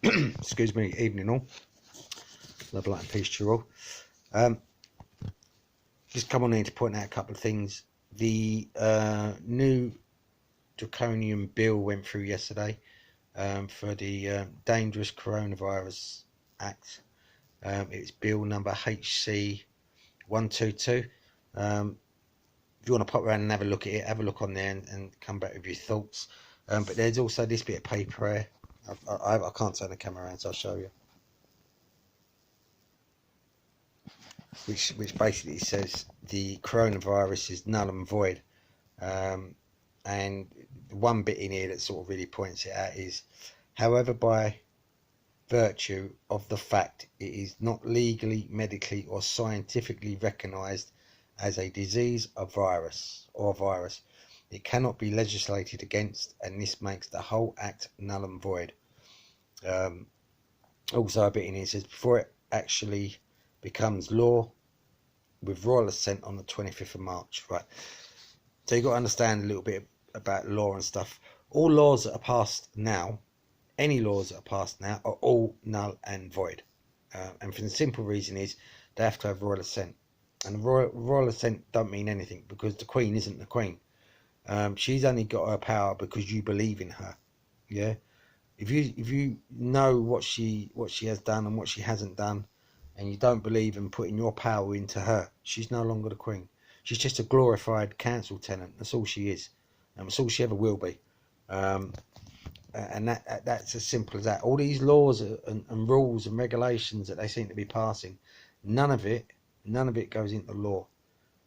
Excuse me, evening all. Love, light and peace to you all. Just come on in to point out a couple of things. The new draconian bill went through yesterday for the Dangerous Coronavirus Act. It's bill number HC 122. If you want to pop around and have a look at it, have a look on there and come back with your thoughts. But there's also this bit of paper here. I can't turn the camera around, so I'll show you. Which basically says the coronavirus is null and void. And the one bit in here that sort of really points it out is, however, by virtue of the fact it is not legally, medically or scientifically recognised as a disease, a virus, it cannot be legislated against, and this makes the whole act null and void. Also a bit in here says, before it actually becomes law, with royal assent on the 25th of March. Right, so you've got to understand a little bit about law and stuff. All laws that are passed now, any laws that are passed now, are all null and void. And for the simple reason is they have to have royal assent. And royal assent don't mean anything, because the Queen isn't the Queen. She's only got her power because you believe in her. Yeah, if you know what she has done and what she hasn't done, and you don't believe in putting your power into her, she's no longer the Queen. She's just a glorified council tenant. That's all she is, and that's all she ever will be. And that's as simple as that. All these laws and rules and regulations that they seem to be passing, none of it goes into law.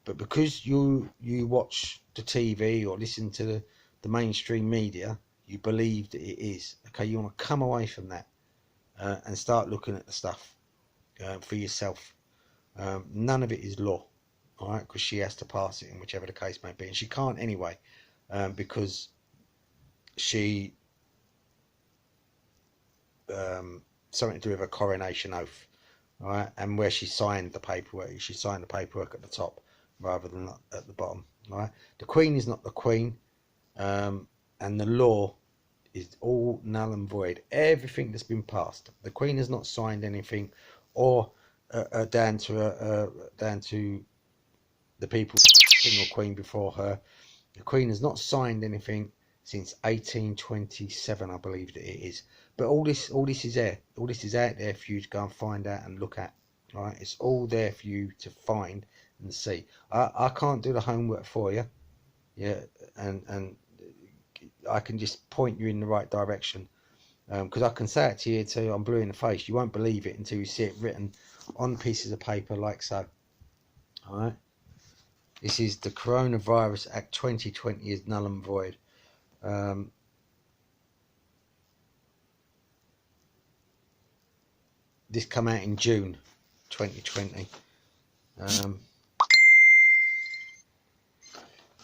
But because you watch the TV or listen to the mainstream media, you believe that it is. Okay, you want to come away from that and start looking at the stuff for yourself. None of it is law, all right, because she has to pass it in whichever the case may be, and she can't anyway, because she something to do with a coronation oath, all right, and where she signed the paperwork at the top rather than at the bottom. All right, the Queen is not the Queen, and the law is all null and void. Everything that's been passed, the Queen has not signed anything, or down to the people, King or Queen before her. The Queen has not signed anything since 1827, I believe that it is. But all this is there. All this is out there for you to go and find out and look at. All right, it's all there for you to find and see. I can't do the homework for you, yeah, and I can just point you in the right direction, because I can say it to you until I'm blue in the face. You won't believe it until you see it written on pieces of paper like so. All right, this is the Coronavirus Act 2020 is null and void. This come out in June 2020.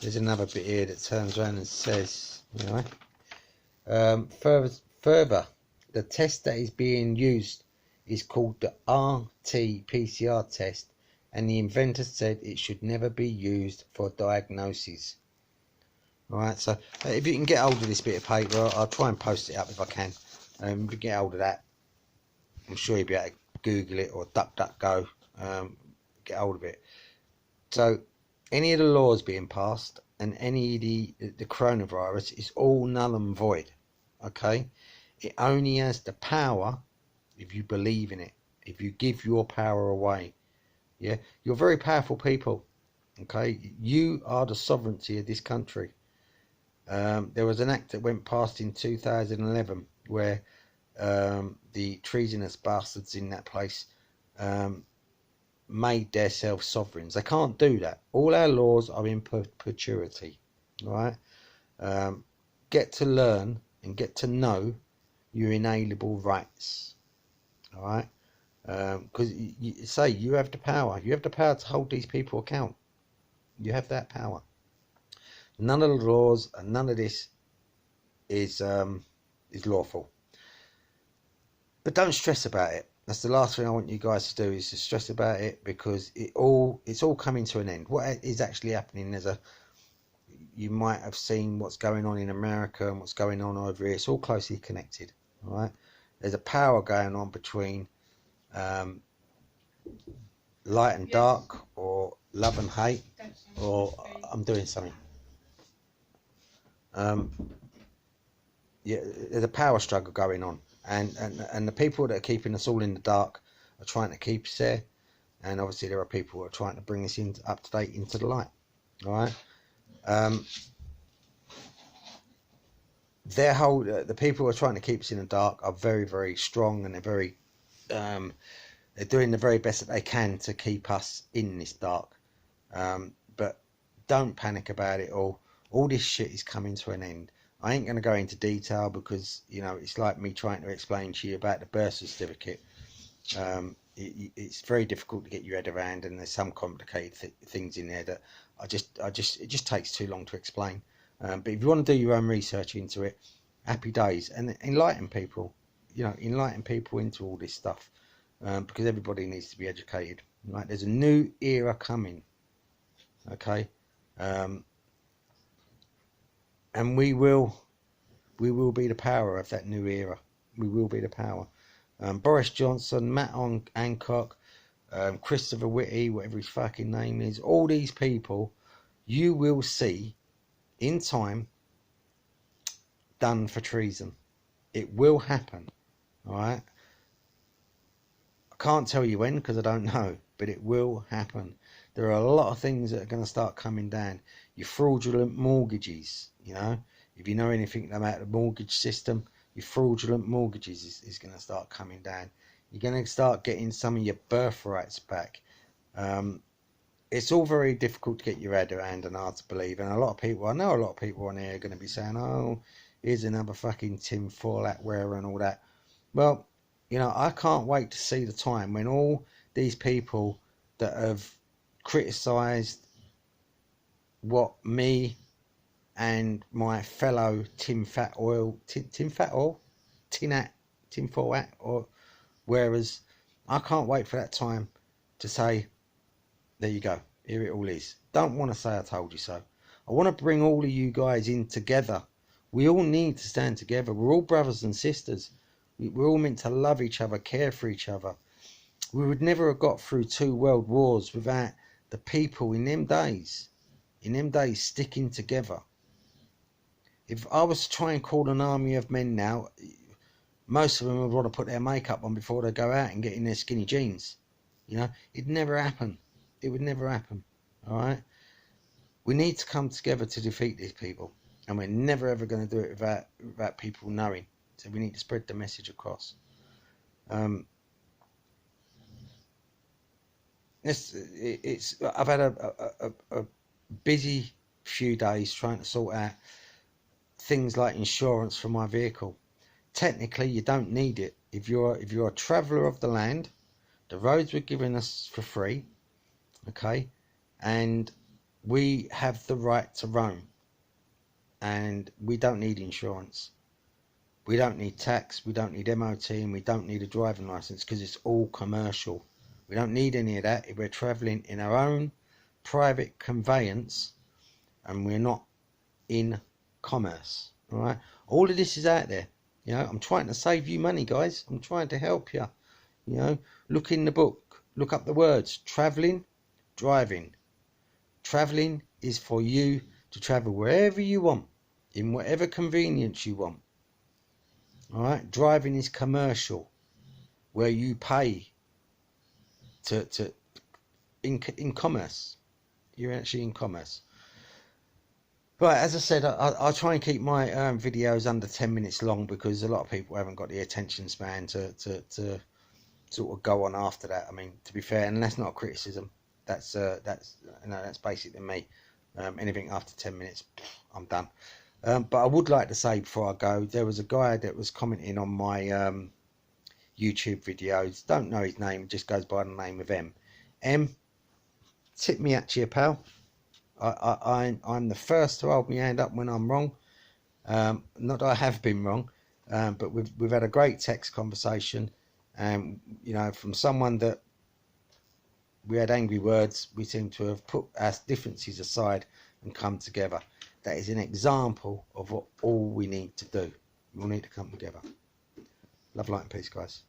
There's another bit here that turns around and says, you know, further, the test that is being used is called the RT-PCR test, and the inventor said it should never be used for diagnosis. Alright, so if you can get hold of this bit of paper, I'll try and post it up if I can. If you get hold of that, I'm sure you'll be able to Google it or DuckDuckGo, get hold of it. So any of the laws being passed and any of the coronavirus is all null and void. Okay, it only has the power if you believe in it, if you give your power away. Yeah, you're very powerful people. Okay, you are the sovereignty of this country. There was an act that went past in 2011 where the treasonous bastards in that place made themselves sovereigns. They can't do that. All our laws are in perpetuity. Right? Get to learn and get to know your inalienable rights. All right? Because you say you have the power. You have the power to hold these people account. You have that power. None of the laws and none of this is lawful. But don't stress about it. That's the last thing I want you guys to do, is to stress about it, because it's all coming to an end. What is actually happening, you might have seen what's going on in America and what's going on over here. It's all closely connected. All right. there's a power going on between light and dark, or love and hate, or I'm doing something. Yeah, there's a power struggle going on, and the people that are keeping us all in the dark are trying to keep us there, and obviously there are people who are trying to bring us in up to date into the light. All right. Their whole the people who are trying to keep us in the dark are very, very strong, and they're very they're doing the very best that they can to keep us in this dark. But don't panic about it all. All this shit is coming to an end. I ain't going to go into detail because, you know, it's like me trying to explain to you about the birth certificate. It's very difficult to get your head around, and there's some complicated things in there that it just takes too long to explain. But if you want to do your own research into it, happy days, and enlighten people. You know, enlighten people into all this stuff, because everybody needs to be educated. Right? There's a new era coming. Okay, and we will be the power of that new era. We will be the power. Boris Johnson, Matt Hancock, Christopher Whitty, whatever his fucking name is, all these people, you will see in time done for treason. It will happen. All right. I can't tell you when because I don't know, but it will happen. There are a lot of things that are going to start coming down. Your fraudulent mortgages, you know, if you know anything about the mortgage system, your fraudulent mortgages is going to start coming down. You're going to start getting some of your birthrights back. It's all very difficult to get your head around and hard to believe. And a lot of people, I know a lot of people on here are going to be saying, oh, here's another fucking Tim hat wearer and all that. Well, you know, I can't wait to see the time when all these people that have criticised what me and my fellow Tim Fat Oil, Tim Fat Oil, Tin Foil Hat, or whereas I can't wait for that time to say, there you go, here it all is. Don't want to say I told you so. I want to bring all of you guys in together. We all need to stand together. We're all brothers and sisters. We're all meant to love each other, care for each other. We would never have got through 2 world wars without the people in them days sticking together. If I was to try and call an army of men now, most of them would want to put their makeup on before they go out and get in their skinny jeans. You know, it'd never happen. It would never happen. All right. We need to come together to defeat these people, and we're never ever going to do it without people knowing. So we need to spread the message across. I've had a busy few days trying to sort out things like insurance for my vehicle. Technically, you don't need it if you're a traveller of the land. The roads were given us for free, okay, and we have the right to roam, and we don't need insurance. We don't need tax, we don't need MOT, and we don't need a driving licence because it's all commercial. We don't need any of that if we're travelling in our own private conveyance and we're not in commerce. All right, all of this is out there. You know, I'm trying to save you money, guys. I'm trying to help you. You know, look in the book, look up the words travelling, driving. Travelling is for you to travel wherever you want, in whatever convenience you want. All right, driving is commercial, where you pay in commerce. You're actually in commerce. Right, as I said, I'll try and keep my videos under 10 minutes long because a lot of people haven't got the attention span to sort of go on after that. I mean, to be fair, and that's not a criticism. That's basically me. Anything after 10 minutes, I'm done. But I would like to say before I go, there was a guy that was commenting on my YouTube videos. Don't know his name, just goes by the name of M. Tip me at you, pal. I'm the first to hold my hand up when I'm wrong. Not that I have been wrong, but we've had a great text conversation, and you know, from someone that we had angry words, we seem to have put our differences aside and come together. That is an example of what all we need to do. We all need to come together. Love, light and peace, guys.